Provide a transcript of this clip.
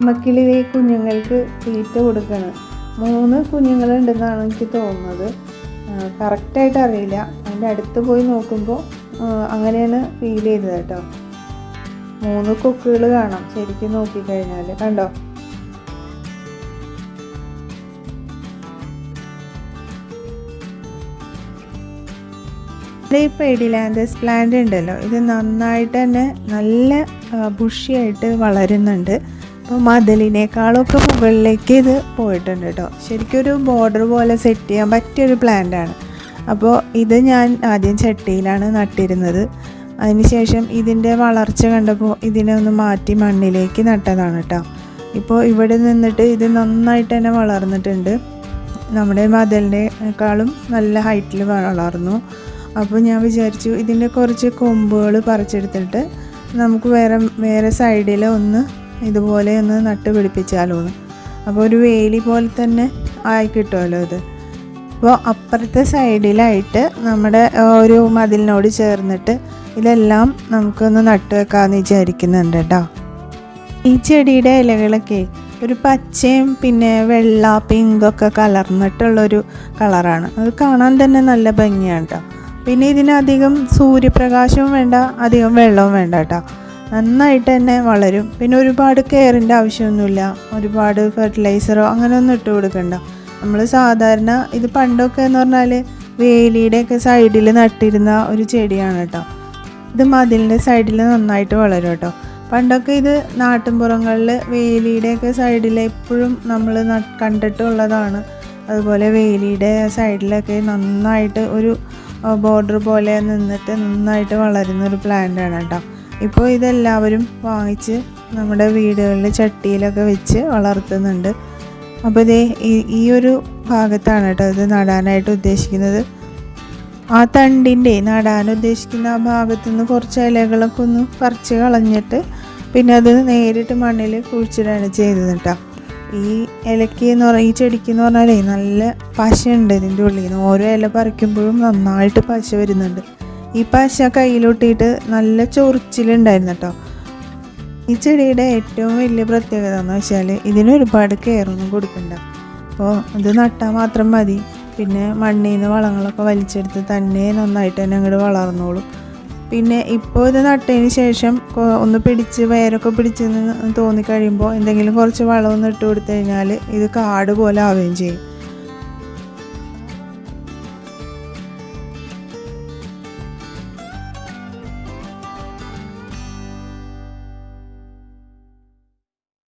മക്കിളിലെ കുഞ്ഞുങ്ങൾക്ക് തീറ്റ കൊടുക്കണം. 3 കുഞ്ഞുങ്ങളുണ്ടെന്നാണ് എനിക്ക് തോന്നുന്നത്. കറക്റ്റായിട്ട് അറിയില്ല. അതിൻ്റെ അടുത്ത് പോയി നോക്കുമ്പോൾ അങ്ങനെയാണ് ഫീൽ ചെയ്തത് കേട്ടോ. 3 കൊക്കുകൾ കാണാം ശരിക്കും നോക്കിക്കഴിഞ്ഞാൽ. കണ്ടോ? ഈ പെഡിലാന്തസ് പ്ലാന്റ് ഉണ്ടല്ലോ, ഇത് നന്നായിട്ട് തന്നെ നല്ല ബുഷിയായിട്ട് വളരുന്നുണ്ട്. അപ്പോൾ മതിലിനേക്കാളൊക്കെ മുകളിലേക്ക് ഇത് പോയിട്ടുണ്ട് കേട്ടോ. ശരിക്കും ഒരു ബോർഡർ പോലെ സെറ്റ് ചെയ്യാൻ പറ്റിയൊരു പ്ലാന്റാണ്. അപ്പോൾ ഇത് ഞാൻ ആദ്യം ചട്ടിയിലാണ് നട്ടിരുന്നത്. അതിനുശേഷം ഇതിൻ്റെ വളർച്ച കണ്ടപ്പോൾ ഇതിനെ ഒന്ന് മാറ്റി മണ്ണിലേക്ക് നട്ടതാണ് കേട്ടോ. ഇപ്പോൾ ഇവിടെ നിന്നിട്ട് ഇത് നന്നായിട്ട് തന്നെ വളർന്നിട്ടുണ്ട്. നമ്മുടെ മതിലിനേക്കാളും നല്ല ഹൈറ്റിൽ വളർന്നു. അപ്പോൾ ഞാൻ വിചാരിച്ചു ഇതിൻ്റെ കുറച്ച് കൊമ്പുകൾ പറിച്ചെടുത്തിട്ട് നമുക്ക് വേറെ സൈഡിൽ ഒന്ന് ഇതുപോലെ ഒന്ന് നട്ട് പിടിപ്പിച്ചാലോ എന്ന്. അപ്പോൾ ഒരു വേലി പോലെ തന്നെ ആയി കിട്ടുമല്ലോ ഇത്. അപ്പോൾ അപ്പുറത്തെ സൈഡിലായിട്ട് നമ്മുടെ ഒരു മതിലിനോട് ചേർന്നിട്ട് ഇതെല്ലാം നമുക്കൊന്ന് നട്ട് വെക്കാമെന്ന് വിചാരിക്കുന്നുണ്ട് കേട്ടോ. ഈ ചെടിയുടെ ഇലകളൊക്കെ ഒരു പച്ചയും പിന്നെ വെള്ള പിങ്കൊക്കെ കലർന്നിട്ടുള്ളൊരു കളറാണ്. അത് കാണാൻ തന്നെ നല്ല ഭംഗിയാണ് കേട്ടോ. പിന്നെ ഇതിനധികം സൂര്യപ്രകാശവും വേണ്ട, അധികം വെള്ളവും വേണ്ട കേട്ടോ. നന്നായിട്ട് തന്നെ വളരും. പിന്നെ ഒരുപാട് കെയറിൻ്റെ ആവശ്യമൊന്നുമില്ല. ഒരുപാട് ഫെർട്ടിലൈസറോ അങ്ങനെയൊന്നും ഇട്ട് കൊടുക്കണ്ട. നമ്മൾ സാധാരണ ഇത് പണ്ടൊക്കെ എന്ന് പറഞ്ഞാൽ വേലിയുടെയൊക്കെ സൈഡിൽ നട്ടിരുന്ന ഒരു ചെടിയാണ് കേട്ടോ. ഇത് മതിലിൻ്റെ സൈഡിൽ നന്നായിട്ട് വളരും കേട്ടോ. പണ്ടൊക്കെ ഇത് നാട്ടിൻപുറങ്ങളിൽ വേലിയുടെയൊക്കെ സൈഡിൽ എപ്പോഴും നമ്മൾ കണ്ടിട്ടുള്ളതാണ്. അതുപോലെ വേലിയുടെ സൈഡിലൊക്കെ നന്നായിട്ട് ഒരു ബോർഡർ പോലെ നിന്നിട്ട് നന്നായിട്ട് വളരുന്നൊരു പ്ലാന്റാണ് കേട്ടോ. ഇപ്പോൾ ഇതെല്ലാവരും വാങ്ങിച്ച് നമ്മുടെ വീടുകളിൽ ചട്ടിയിലൊക്കെ വെച്ച് വളർത്തുന്നുണ്ട്. അപ്പോൾ ഇതേ ഈ ഒരു ഭാഗത്താണ് കേട്ടോ ഇത് നടാനായിട്ട് ഉദ്ദേശിക്കുന്നത്. ആ തണ്ടിൻ്റെ നടാൻ ഉദ്ദേശിക്കുന്ന ആ ഭാഗത്തുനിന്ന് കുറച്ച് ഇലകളൊക്കെ ഒന്ന് പറിച്ച് കളഞ്ഞിട്ട് പിന്നെ അത് നേരിട്ട് മണ്ണിൽ കുഴിച്ചിടാണ് ചെയ്തത് കേട്ടോ. ഈ ഇലയ്ക്ക് എന്ന് പറഞ്ഞാൽ ഈ ചെടിക്ക് എന്ന് പറഞ്ഞാലേ നല്ല പശയുണ്ട് ഇതിൻ്റെ ഉള്ളിൽ നിന്ന്. ഓരോ ഇല പറിക്കുമ്പോഴും നന്നായിട്ട് പശ വരുന്നുണ്ട്. ഈ പശ കയ്യിലൊട്ടിയിട്ട് നല്ല ചൊറിച്ചിലുണ്ടായിരുന്നു കേട്ടോ. ഈ ചെടിയുടെ ഏറ്റവും വലിയ പ്രത്യേകത എന്ന് വെച്ചാൽ ഇതിന് ഒരുപാട് കെയറൊന്നും കൊടുക്കണ്ട. അപ്പോൾ ഇത് നട്ടാൽ മാത്രം മതി. പിന്നെ മണ്ണിൽ നിന്ന് വളങ്ങളൊക്കെ വലിച്ചെടുത്ത് തന്നെ നന്നായിട്ട് തന്നെ അങ്ങോട്ട് വളർന്നോളും. പിന്നെ ഇപ്പോൾ ഇത് നട്ടതിന് ശേഷം ഒന്ന് പിടിച്ച് വേരൊക്കെ പിടിച്ചെന്ന് തോന്നിക്കഴിയുമ്പോൾ എന്തെങ്കിലും കുറച്ച് വളമൊന്നും ഇട്ട് കൊടുത്തു കഴിഞ്ഞാൽ ഇത് കാട് പോലെ ആവുകയും ചെയ്യും.